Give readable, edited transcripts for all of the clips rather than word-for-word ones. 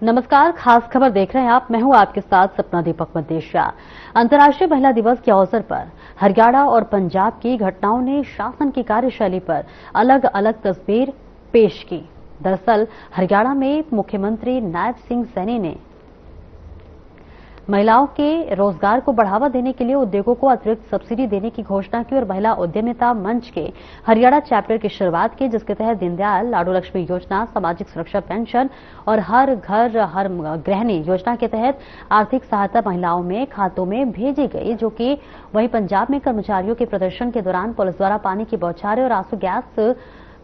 नमस्कार, खास खबर देख रहे हैं आप। मैं हूं आपके साथ सपना दीपक मदेशिया। अंतर्राष्ट्रीय महिला दिवस के अवसर पर हरियाणा और पंजाब की घटनाओं ने शासन की कार्यशैली पर अलग अलग तस्वीर पेश की। दरअसल हरियाणा में मुख्यमंत्री नायब सिंह सैनी ने महिलाओं के रोजगार को बढ़ावा देने के लिए उद्योगों को अतिरिक्त सब्सिडी देने की घोषणा की और महिला उद्यमिता मंच के हरियाणा चैप्टर की शुरुआत की, जिसके तहत दीनदयाल लाडू लक्ष्मी योजना, सामाजिक सुरक्षा पेंशन और हर घर हर गृहिणी योजना के तहत आर्थिक सहायता महिलाओं में खातों में भेजी गई। जो कि वहीं पंजाब में कर्मचारियों के प्रदर्शन के दौरान पुलिस द्वारा पानी की बौछारें और आंसू गैस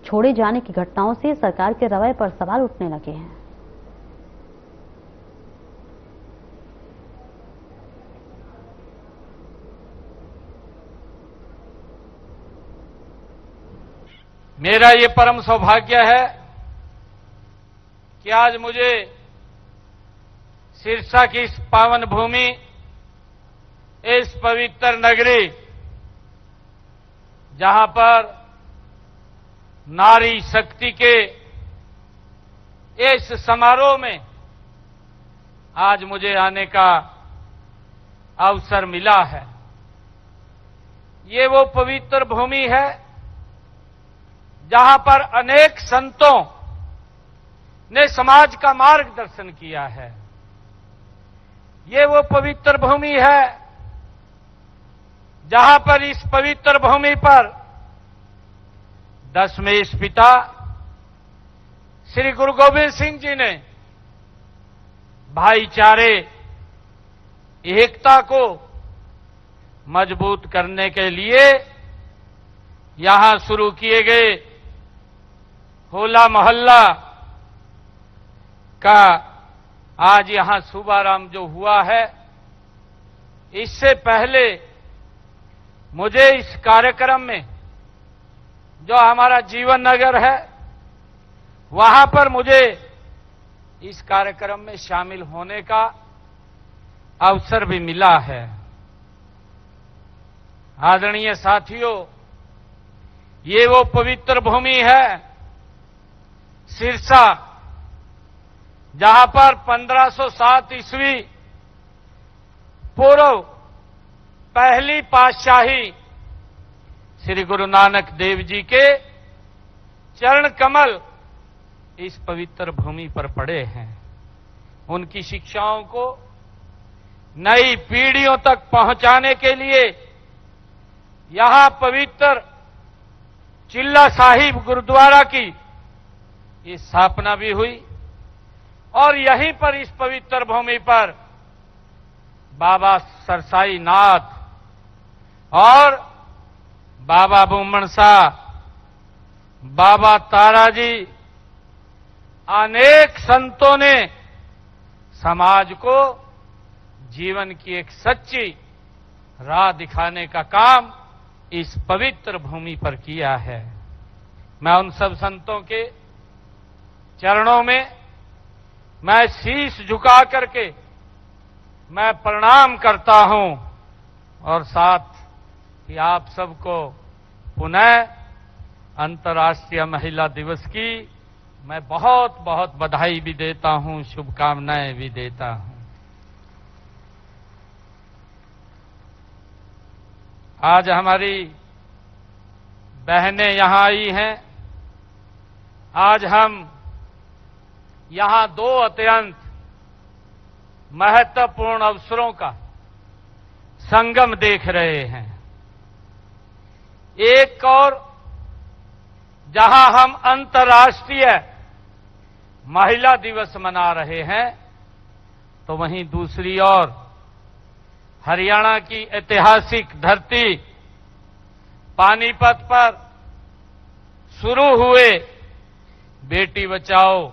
छोड़े जाने की घटनाओं से सरकार के रवैये पर सवाल उठने लगे हैं। मेरा ये परम सौभाग्य है कि आज मुझे सिरसा की इस पावन भूमि, इस पवित्र नगरी, जहां पर नारी शक्ति के इस समारोह में आज मुझे आने का अवसर मिला है। ये वो पवित्र भूमि है जहां पर अनेक संतों ने समाज का मार्गदर्शन किया है। ये वो पवित्र भूमि है जहां पर इस पवित्र भूमि पर दशमेश पिता श्री गुरु गोविंद सिंह जी ने भाईचारे, एकता को मजबूत करने के लिए यहां शुरू किए गए होला मोहल्ला का आज यहां शुभारंभ जो हुआ है। इससे पहले मुझे इस कार्यक्रम में, जो हमारा जीवन नगर है, वहां पर मुझे इस कार्यक्रम में शामिल होने का अवसर भी मिला है। आदरणीय साथियों, ये वो पवित्र भूमि है सिरसा, जहां पर 1507 ईस्वी पूर्व पहली पातशाही श्री गुरु नानक देव जी के चरण कमल इस पवित्र भूमि पर पड़े हैं। उनकी शिक्षाओं को नई पीढ़ियों तक पहुंचाने के लिए यहां पवित्र चिल्ला साहिब गुरुद्वारा की ये स्थापना भी हुई और यहीं पर इस पवित्र भूमि पर बाबा सरसाई नाथ और बाबा बुम्मन शाह, बाबा ताराजी, अनेक संतों ने समाज को जीवन की एक सच्ची राह दिखाने का काम इस पवित्र भूमि पर किया है। मैं उन सब संतों के चरणों में मैं शीश झुका करके मैं प्रणाम करता हूं और साथ ही आप सबको पुनः अंतर्राष्ट्रीय महिला दिवस की मैं बहुत बहुत बधाई भी देता हूं, शुभकामनाएं भी देता हूं। आज हमारी बहनें यहां आई हैं। आज हम यहां दो अत्यंत महत्वपूर्ण अवसरों का संगम देख रहे हैं। एक और जहां हम अंतर्राष्ट्रीय महिला दिवस मना रहे हैं, तो वहीं दूसरी ओर हरियाणा की ऐतिहासिक धरती पानीपत पर शुरू हुए बेटी बचाओ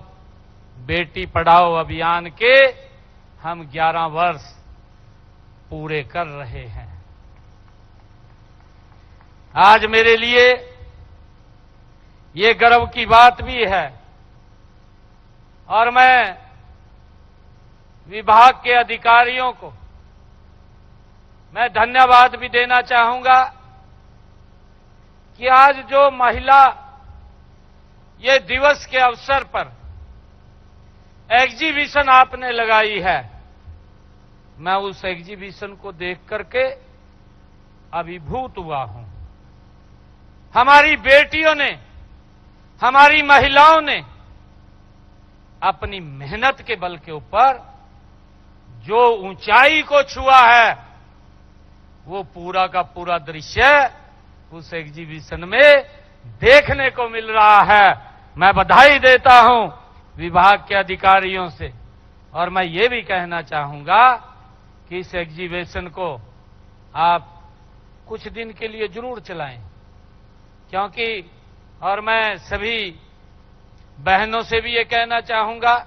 बेटी पढ़ाओ अभियान के हम 11 वर्ष पूरे कर रहे हैं। आज मेरे लिए ये गर्व की बात भी है और मैं विभाग के अधिकारियों को मैं धन्यवाद भी देना चाहूंगा कि आज जो महिला ये दिवस के अवसर पर एग्जीबिशन आपने लगाई है, मैं उस एग्जीबिशन को देख करके अभिभूत हुआ हूं। हमारी बेटियों ने, हमारी महिलाओं ने अपनी मेहनत के बल के ऊपर जो ऊंचाई को छुआ है, वो पूरा का पूरा दृश्य उस एग्जीबिशन में देखने को मिल रहा है। मैं बधाई देता हूं विभाग के अधिकारियों से, और मैं ये भी कहना चाहूंगा कि इस एग्जीबिशन को आप कुछ दिन के लिए जरूर चलाएं, क्योंकि और मैं सभी बहनों से भी ये कहना चाहूंगा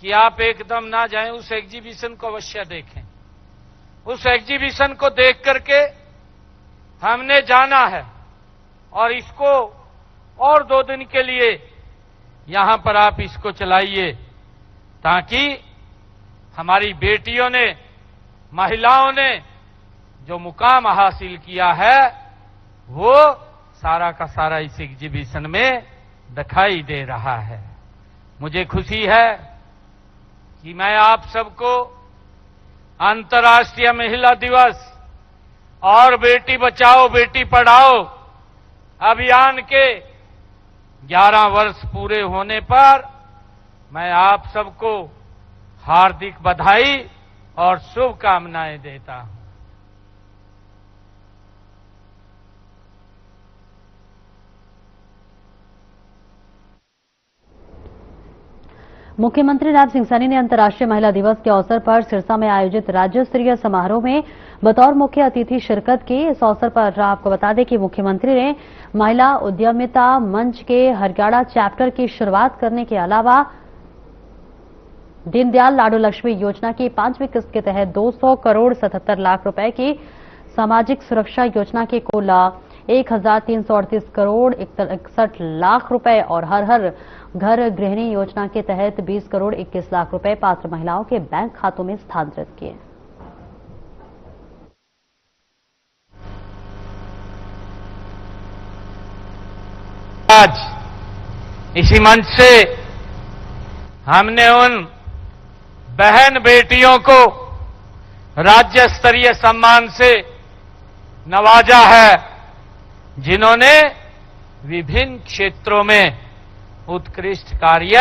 कि आप एकदम ना जाएं, उस एग्जीबिशन को अवश्य देखें। उस एग्जीबिशन को देख करके हमने जाना है, और इसको और 2 दिन के लिए यहां पर आप इसको चलाइए, ताकि हमारी बेटियों ने, महिलाओं ने जो मुकाम हासिल किया है, वो सारा का सारा इस एग्जीबिशन में दिखाई दे रहा है। मुझे खुशी है कि मैं आप सबको अंतर्राष्ट्रीय महिला दिवस और बेटी बचाओ बेटी पढ़ाओ अभियान के 11 वर्ष पूरे होने पर मैं आप सबको हार्दिक बधाई और शुभकामनाएं देता हूं। मुख्यमंत्री नायब सिंह सैनी ने अंतर्राष्ट्रीय महिला दिवस के अवसर पर सिरसा में आयोजित राज्य स्तरीय समारोह में बतौर मुख्य अतिथि शिरकत की। इस अवसर पर आपको बता दें कि मुख्यमंत्री ने महिला उद्यमिता मंच के हरियाणा चैप्टर की शुरुआत करने के अलावा दीनदयाल लाडो लक्ष्मी योजना की 5वीं किस्त के तहत 200 करोड़ 77 लाख रुपए की, सामाजिक सुरक्षा योजना के कुल 1338 करोड़ 61 लाख रुपए और हर हर घर गृहिणी योजना के तहत 20 करोड़ 21 लाख रुपए पात्र महिलाओं के बैंक खातों में स्थानांतरित किए। आज इसी मंच से हमने उन बहन बेटियों को राज्य स्तरीय सम्मान से नवाजा है, जिन्होंने विभिन्न क्षेत्रों में उत्कृष्ट कार्य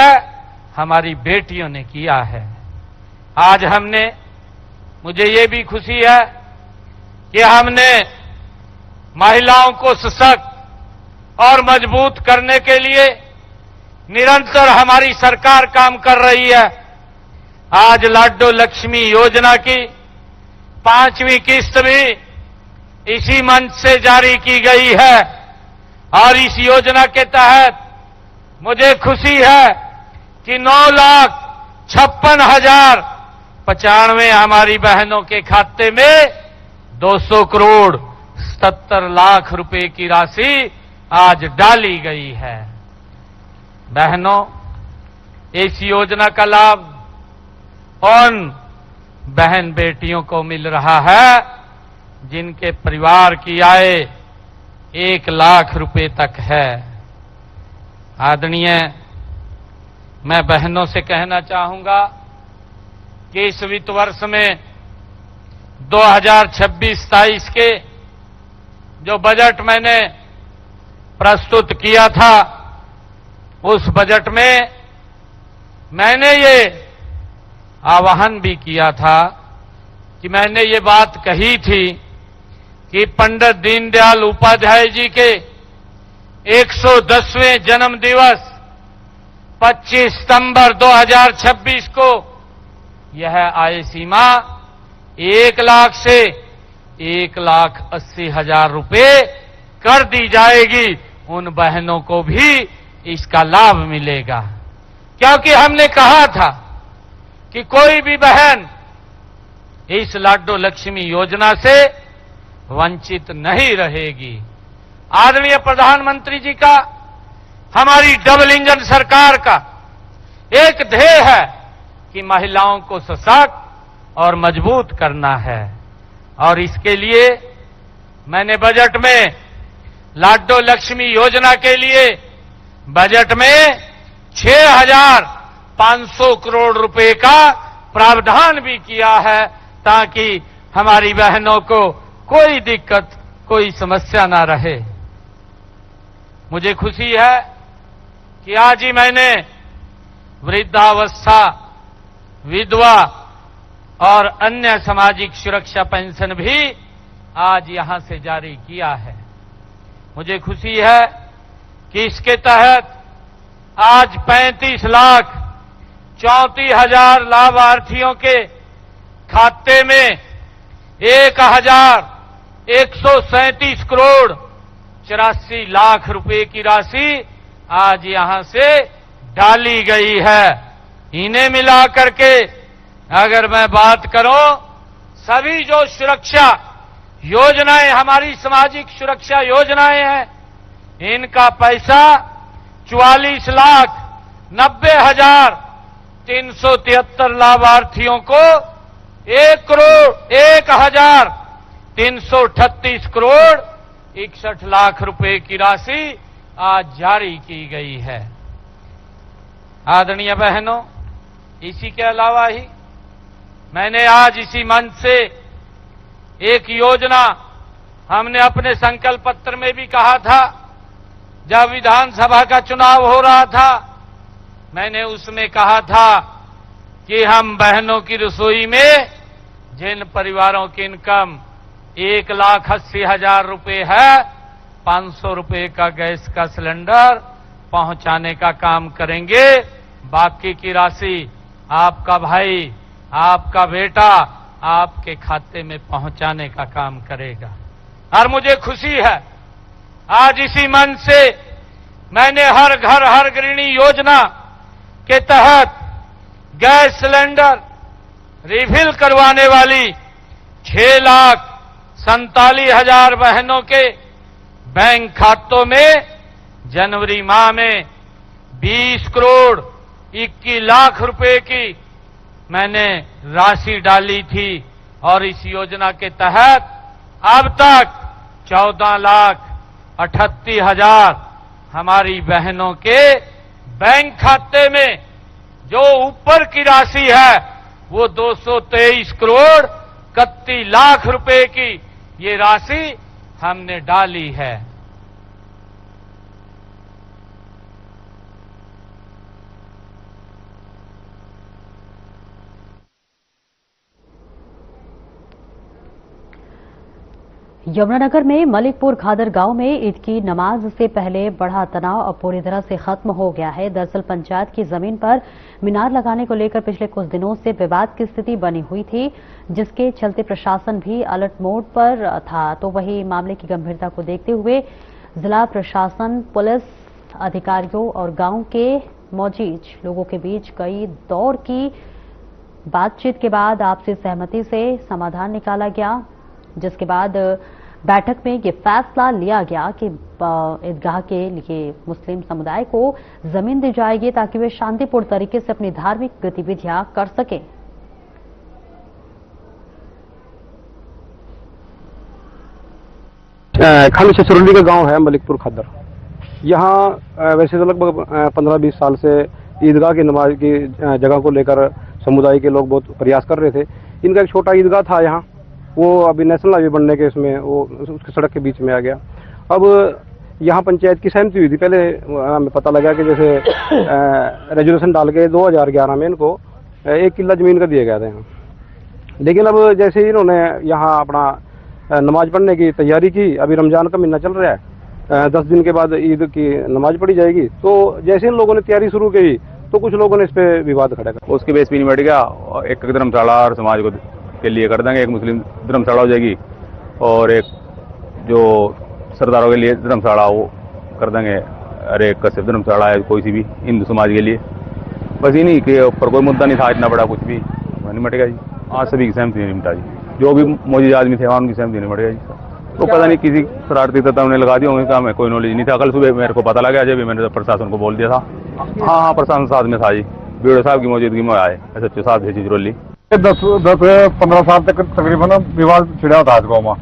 हमारी बेटियों ने किया है। आज हमने, मुझे ये भी खुशी है कि हमने महिलाओं को सशक्त और मजबूत करने के लिए निरंतर हमारी सरकार काम कर रही है। आज लाडो लक्ष्मी योजना की 5वीं किस्त भी इसी मंच से जारी की गई है, और इस योजना के तहत मुझे खुशी है कि 9,56,095 हमारी बहनों के खाते में 200 करोड़ 77 लाख रुपए की राशि आज डाली गई है। बहनों, इस योजना का लाभ उन बहन बेटियों को मिल रहा है जिनके परिवार की आय 1 लाख रुपए तक है। आदरणीय, मैं बहनों से कहना चाहूंगा कि इस वित्त वर्ष में 2026-27 के जो बजट मैंने प्रस्तुत किया था, उस बजट में मैंने ये आह्वान भी किया था कि मैंने ये बात कही थी कि पंडित दीनदयाल उपाध्याय जी के 110वें जन्म दिवस 25 सितंबर 2026 को यह आय सीमा 1 लाख से 1,80,000 रुपए कर दी जाएगी। उन बहनों को भी इसका लाभ मिलेगा, क्योंकि हमने कहा था कि कोई भी बहन इस लाडो लक्ष्मी योजना से वंचित नहीं रहेगी। आदरणीय प्रधानमंत्री जी का, हमारी डबल इंजन सरकार का एक ध्येय है कि महिलाओं को सशक्त और मजबूत करना है, और इसके लिए मैंने बजट में लाडो लक्ष्मी योजना के लिए बजट में 500 करोड़ रुपए का प्रावधान भी किया है, ताकि हमारी बहनों को कोई दिक्कत, कोई समस्या ना रहे। मुझे खुशी है कि आज ही मैंने वृद्धावस्था, विधवा और अन्य सामाजिक सुरक्षा पेंशन भी आज यहां से जारी किया है। मुझे खुशी है कि इसके तहत आज 35,34,000 लाभार्थियों के खाते में 1,137 करोड़ 84 लाख रुपए की राशि आज यहां से डाली गई है। इन्हें मिलाकर के अगर मैं बात करूं, सभी जो सुरक्षा योजनाएं, हमारी सामाजिक सुरक्षा योजनाएं हैं, इनका पैसा 44,90,373 लाभार्थियों को 1,138 करोड़ 61 लाख रुपए की राशि आज जारी की गई है। आदरणीय बहनों, इसी के अलावा ही मैंने आज इसी मंच से एक योजना, हमने अपने संकल्प पत्र में भी कहा था, जब विधानसभा का चुनाव हो रहा था, मैंने उसमें कहा था कि हम बहनों की रसोई में जिन परिवारों की इनकम 1,80,000 रुपए है, 500 रुपए का गैस का सिलेंडर पहुंचाने का काम करेंगे। बाकी की राशि आपका भाई, आपका बेटा आपके खाते में पहुंचाने का काम करेगा। और मुझे खुशी है, आज इसी मंच से मैंने हर घर हर गृहिणी योजना के तहत गैस सिलेंडर रिफिल करवाने वाली 6,47,000 बहनों के बैंक खातों में जनवरी माह में 20 करोड़ 21 लाख रुपए की मैंने राशि डाली थी। और इस योजना के तहत अब तक 14,38,000 हमारी बहनों के बैंक खाते में जो ऊपर की राशि है वो 223 करोड़ 31 लाख रुपए की ये राशि हमने डाली है। यमुनानगर में मलिकपुर खादर गांव में ईद की नमाज से पहले बढ़ा तनाव अब पूरी तरह से खत्म हो गया है। दरअसल पंचायत की जमीन पर मीनार लगाने को लेकर पिछले कुछ दिनों से विवाद की स्थिति बनी हुई थी, जिसके चलते प्रशासन भी अलर्ट मोड पर था। तो वहीं मामले की गंभीरता को देखते हुए जिला प्रशासन, पुलिस अधिकारियों और गांव के मौजूद लोगों के बीच कई दौर की बातचीत के बाद आपसी सहमति से समाधान निकाला गया, जिसके बाद बैठक में ये फैसला लिया गया कि ईदगाह के लिए मुस्लिम समुदाय को जमीन दी जाएगी ताकि वे शांतिपूर्ण तरीके से अपनी धार्मिक गतिविधियां कर सकें। खाली छछरौली का गांव है मलिकपुर खादर। यहाँ वैसे तो लगभग 15-20 साल से ईदगाह की नमाज की जगह को लेकर समुदाय के लोग बहुत प्रयास कर रहे थे। इनका एक छोटा ईदगाह था यहाँ, वो अभी नेशनल हाईवे बनने के उसमें वो उसकी सड़क के बीच में आ गया। अब यहाँ पंचायत की सहमति हुई थी। पहले हमें पता लगा कि जैसे रेजोल्यूशन डाल के 2011 में इनको 1 किला जमीन का दिया गया था यहाँ। लेकिन अब जैसे इन्होंने यहाँ अपना नमाज पढ़ने की तैयारी की, अभी रमजान का महीना चल रहा है, 10 दिन के बाद ईद की नमाज पढ़ी जाएगी। तो जैसे इन लोगों ने तैयारी शुरू की तो कुछ लोगों ने इस पे विवाद खड़ा कर, उसके बेस पे नहीं बैठ गया। एक धर्मशाला और समाज को के लिए कर देंगे, एक मुस्लिम धर्मशाला हो जाएगी और एक जो सरदारों के लिए धर्मशाला वो कर देंगे, और एक कश्यप धर्मशाला है कोई सी भी हिंदू समाज के लिए। बस इन्हीं के ऊपर कोई मुद्दा नहीं था इतना बड़ा, कुछ भी निमट गया जी। आज सभी की सहमति नहीं निमटा जी, जो भी मौजूद आदमी थे वहाँ उनकी सहमति निमट गया जी। तो पता नहीं किसी शरारती तत्व उन्हें लगा दिया होंगे, काम है कोई नॉलेज नहीं था। कल सुबह मेरे को पता लगा जब मैंने प्रशासन को बोल दिया था। हाँ, प्रशासन साथ में था जी, बीडो साहब की मौजूदगी में आए, SHO साहब थे चिचरौली। 10-15 साल तक तकरीबन विवाद छिड़ा था गाँव में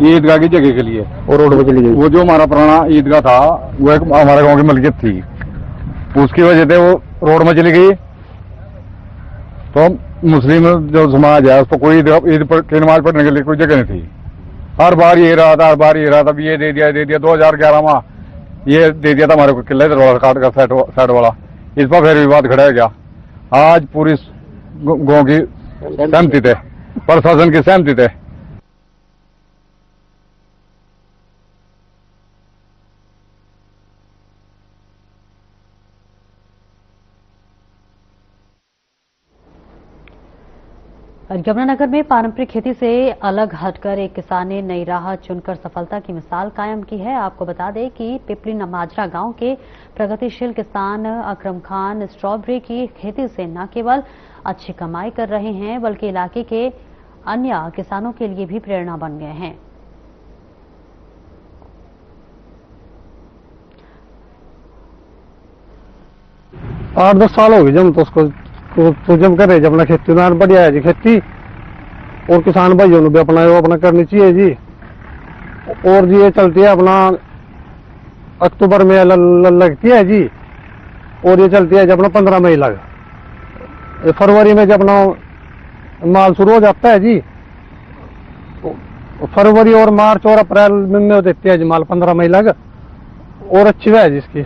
ईदगाह की जगह के लिए। और रोड पे चली गई। वो जो हमारा पुराना ईदगाह था वो एक हमारे गांव की मलकियत थी, उसकी वजह से वो रोड में चली गई तो मुस्लिम जो समाज है उसको कोई ईद की नमाज पढ़ने के लिए कोई जगह नहीं थी। हर बार ये रहा था, हर बार ये रहा था, ये दे दिया 2011 में ये दे दिया था हमारे को किले काट का साइड वाला, इस पर फिर विवाद खड़ा हो गया। आज पूरी गांव की सहमति थे, प्रशासन की सहमति थे। यमुनानगर में पारंपरिक खेती से अलग हटकर एक किसान ने नई राह चुनकर सफलता की मिसाल कायम की है। आपको बता दें कि पिपली नमाजरा गांव के प्रगतिशील किसान अकरम खान स्ट्रॉबेरी की खेती से न केवल अच्छी कमाई कर रहे हैं बल्कि इलाके के अन्य किसानों के लिए भी प्रेरणा बन गए हैं। आठ 10 साल हो गए जब तो उसको तो जब करे जब अपना खेती में बढ़िया है जी खेती, और किसान भाइयों ने भी अपना करनी चाहिए जी। और जी ये चलती है अपना अक्टूबर में लगती है जी, और ये चलती है जब अपना 15 मई लग, फरवरी में जब अपना माल शुरू हो जाता है जी। फरवरी और मार्च और अप्रैल में देती है जी माल 15 मई लग, और अच्छी है जिसकी।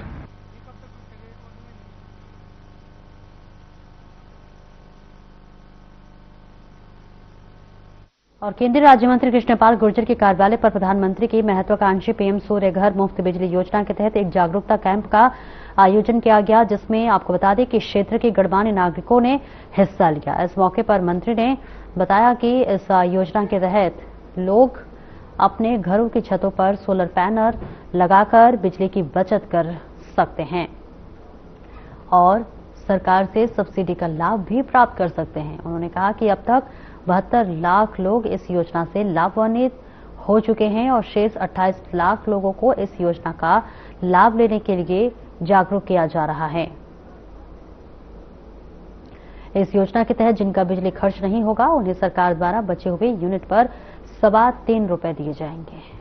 और केंद्रीय राज्य मंत्री कृष्णपाल गुर्जर के कार्यालय पर प्रधानमंत्री की महत्वाकांक्षी पीएम सूर्य घर मुफ्त बिजली योजना के तहत एक जागरूकता कैंप का आयोजन किया गया, जिसमें आपको बता दें कि क्षेत्र के गणमान्य नागरिकों ने हिस्सा लिया। इस मौके पर मंत्री ने बताया कि इस योजना के तहत लोग अपने घरों की छतों पर सोलर पैनल लगाकर बिजली की बचत कर सकते हैं और सरकार से सब्सिडी का लाभ भी प्राप्त कर सकते हैं। उन्होंने कहा कि अब तक 72 लाख लोग इस योजना से लाभान्वित हो चुके हैं और शेष 28 लाख लोगों को इस योजना का लाभ लेने के लिए जागरूक किया जा रहा है। इस योजना के तहत जिनका बिजली खर्च नहीं होगा उन्हें सरकार द्वारा बचे हुए यूनिट पर 3.25 रुपए दिए जाएंगे।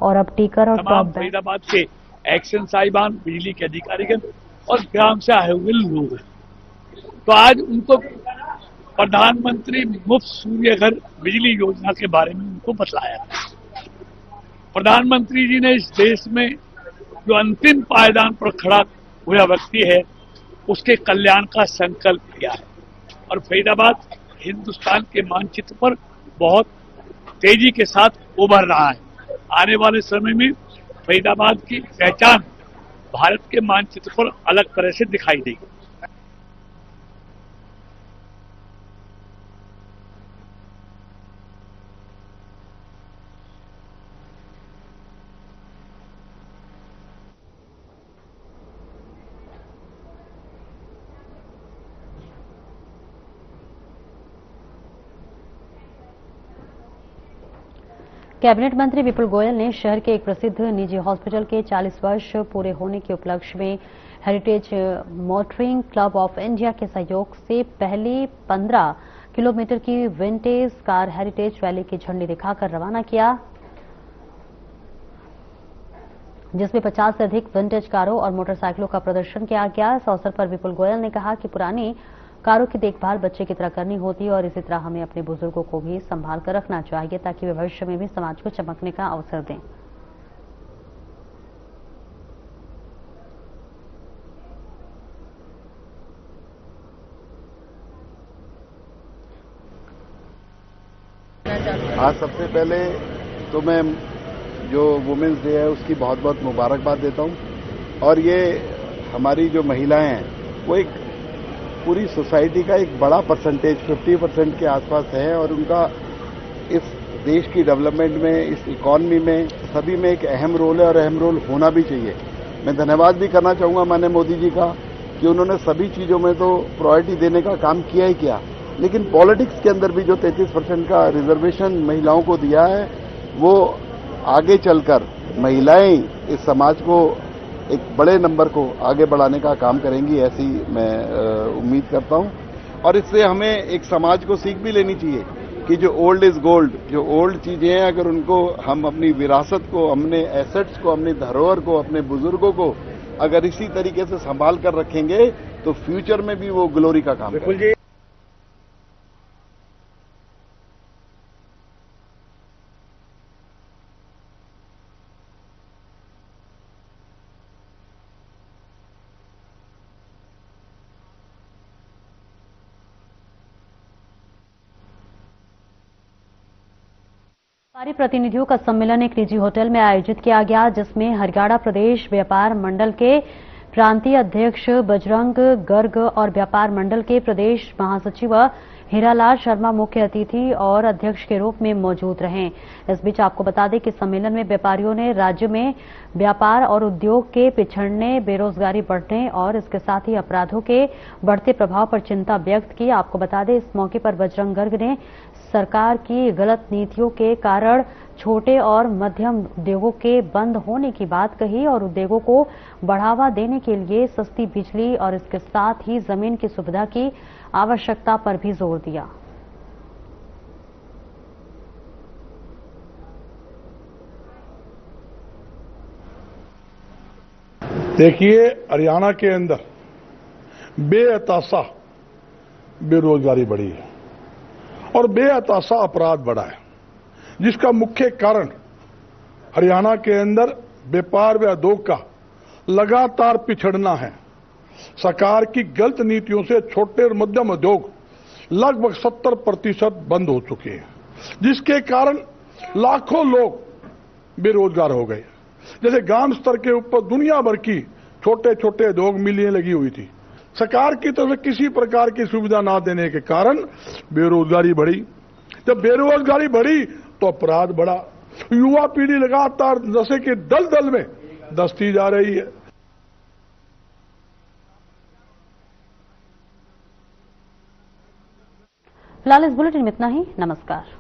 और अब टीकर और तमाम फरीदाबाद के एक्शन साहिबान, बिजली के अधिकारीगण और ग्राम से आए हुए लोग हैं, तो आज उनको प्रधानमंत्री मुफ्त सूर्य घर बिजली योजना के बारे में उनको बतलाया। प्रधानमंत्री जी ने इस देश में जो अंतिम पायदान पर खड़ा हुआ व्यक्ति है उसके कल्याण का संकल्प किया है और फरीदाबाद हिंदुस्तान के मानचित्र पर बहुत तेजी के साथ उभर रहा है। आने वाले समय में फरीदाबाद की पहचान भारत के मानचित्र पर अलग तरह से दिखाई देगी। कैबिनेट मंत्री विपुल गोयल ने शहर के एक प्रसिद्ध निजी हॉस्पिटल के 40 वर्ष पूरे होने के उपलक्ष्य में heritage motoring club of India के सहयोग से पहली 15 किलोमीटर की विंटेज कार हेरिटेज रैली की झंडी दिखाकर रवाना किया, जिसमें 50 से अधिक विंटेज कारों और मोटरसाइकिलों का प्रदर्शन किया गया। इस अवसर पर विपुल गोयल ने कहा कि पुरानी कारों की देखभाल बच्चे की तरह करनी होती है और इसी तरह हमें अपने बुजुर्गों को भी संभाल कर रखना चाहिए ताकि वे भविष्य में भी समाज को चमकने का अवसर दें। आज सबसे पहले तो मैं जो वुमेन्स डे है उसकी बहुत बहुत मुबारकबाद देता हूं और ये हमारी जो महिलाएं हैं वो एक पूरी सोसाइटी का एक बड़ा परसेंटेज 50% के आसपास है और उनका इस देश की डेवलपमेंट में, इस इकॉनमी में, सभी में एक अहम रोल है और अहम रोल होना भी चाहिए। मैं धन्यवाद भी करना चाहूंगा माननीय मोदी जी का कि उन्होंने सभी चीजों में तो प्रायोरिटी देने का काम किया ही किया, लेकिन पॉलिटिक्स के अंदर भी जो 33% का रिजर्वेशन महिलाओं को दिया है वो आगे चलकर महिलाएं इस समाज को एक बड़े नंबर को आगे बढ़ाने का काम करेंगी, ऐसी मैं उम्मीद करता हूं। और इससे हमें एक समाज को सीख भी लेनी चाहिए कि जो ओल्ड इज गोल्ड, जो ओल्ड चीजें हैं, अगर उनको हम अपनी विरासत को, अपने एसेट्स को, अपनी धरोहर को, अपने बुजुर्गों को अगर इसी तरीके से संभाल कर रखेंगे तो फ्यूचर में भी वो ग्लोरी का काम करेंगे। व्यापारी प्रतिनिधियों का सम्मेलन एक निजी होटल में आयोजित किया गया, जिसमें हरियाणा प्रदेश व्यापार मंडल के प्रांतीय अध्यक्ष बजरंग गर्ग और व्यापार मंडल के प्रदेश महासचिव हीरालाल शर्मा मुख्य अतिथि और अध्यक्ष के रूप में मौजूद रहे। इस बीच आपको बता दें कि सम्मेलन में व्यापारियों ने राज्य में व्यापार और उद्योग के पिछड़ने, बेरोजगारी बढ़ने और इसके साथ ही अपराधों के बढ़ते प्रभाव पर चिंता व्यक्त की। आपको बता दें, इस मौके पर बजरंग गर्ग ने सरकार की गलत नीतियों के कारण छोटे और मध्यम उद्योगों के बंद होने की बात कही और उद्योगों को बढ़ावा देने के लिए सस्ती बिजली और इसके साथ ही जमीन की सुविधा की आवश्यकता पर भी जोर दिया। देखिए, हरियाणा के अंदर बेअताशा बेरोजगारी बढ़ी है और बेअताशा अपराध बढ़ा है, जिसका मुख्य कारण हरियाणा के अंदर व्यापार व उद्योग का लगातार पिछड़ना है। सरकार की गलत नीतियों से छोटे और मध्यम उद्योग लगभग 70% बंद हो चुके हैं, जिसके कारण लाखों लोग बेरोजगार हो गए। जैसे ग्राम स्तर के ऊपर दुनिया भर की छोटे छोटे उद्योग मिलें लगी हुई थी, सरकार की तरफ से किसी प्रकार की सुविधा ना देने के कारण बेरोजगारी बढ़ी। जब बेरोजगारी बढ़ी तो अपराध बढ़ा। युवा पीढ़ी लगातार नशे के दलदल में धंसती जा रही है। फिलहाल इस बुलेटिन में इतना ही। नमस्कार।